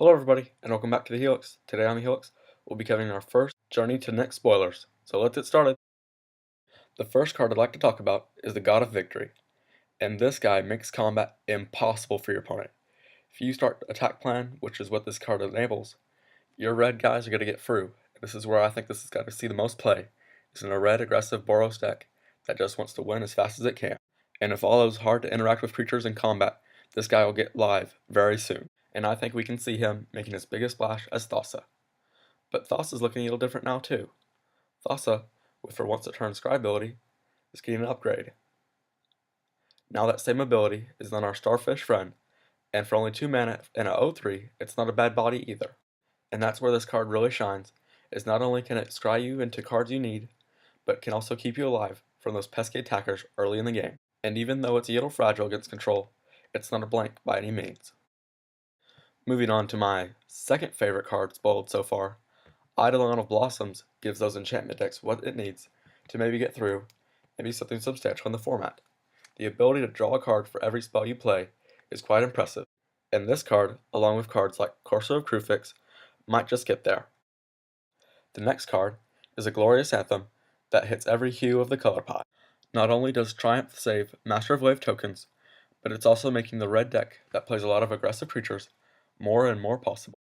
Hello everybody, and welcome back to the Helix. Today on the Helix, we'll be covering our first Journey to Nyx Spoilers. So let's get started. The first card I'd like to talk about is the God of Victory, and this guy makes combat impossible for your opponent. If you start attack plan, which is what this card enables, your red guys are going to get through. This is where I think this is going to see the most play. It's in a red aggressive Boros deck that just wants to win as fast as it can. And if all those hard to interact with creatures in combat, this guy will get live very soon. And I think we can see him making his biggest splash as Thassa. But Thassa's looking a little different now too. Thassa, with her once a turn scry ability, is getting an upgrade. Now that same ability is on our Starfish friend, and for only 2 mana and a 0/3, it's not a bad body either. And that's where this card really shines, is not only can it scry you into cards you need, but can also keep you alive from those pesky attackers early in the game. And even though it's a little fragile against control, it's not a blank by any means. Moving on to my second favorite card spoiled so far, Eidolon of Blossoms gives those enchantment decks what it needs to maybe get through and be something substantial in the format. The ability to draw a card for every spell you play is quite impressive, and this card, along with cards like Corso of Crufix, might just get there. The next card is a glorious Anthem that hits every hue of the color pie. Not only does Triumph save Master of Wave tokens, but it's also making the red deck that plays a lot of aggressive creatures more and more possible.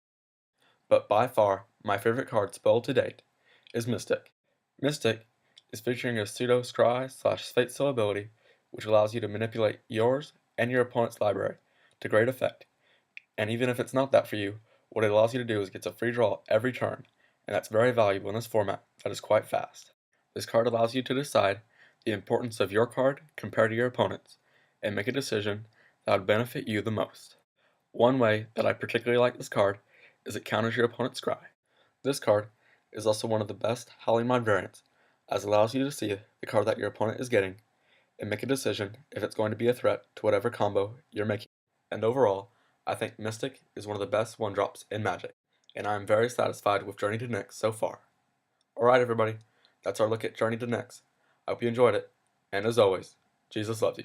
But by far, my favorite card spelled to date is Mystic. Mystic is featuring a pseudo scry / fate seal ability, which allows you to manipulate yours and your opponent's library to great effect. And even if it's not that for you, what it allows you to do is get a free draw every turn, and that's very valuable in this format that is quite fast. This card allows you to decide the importance of your card compared to your opponent's, and make a decision that would benefit you the most. One way that I particularly like this card is it counters your opponent's scry. This card is also one of the best Howling Mind variants, as it allows you to see the card that your opponent is getting and make a decision if it's going to be a threat to whatever combo you're making. And overall, I think Mystic is one of the best one-drops in Magic, and I am very satisfied with Journey to Nyx so far. Alright everybody, that's our look at Journey to Nyx. I hope you enjoyed it, and as always, Jesus loves you.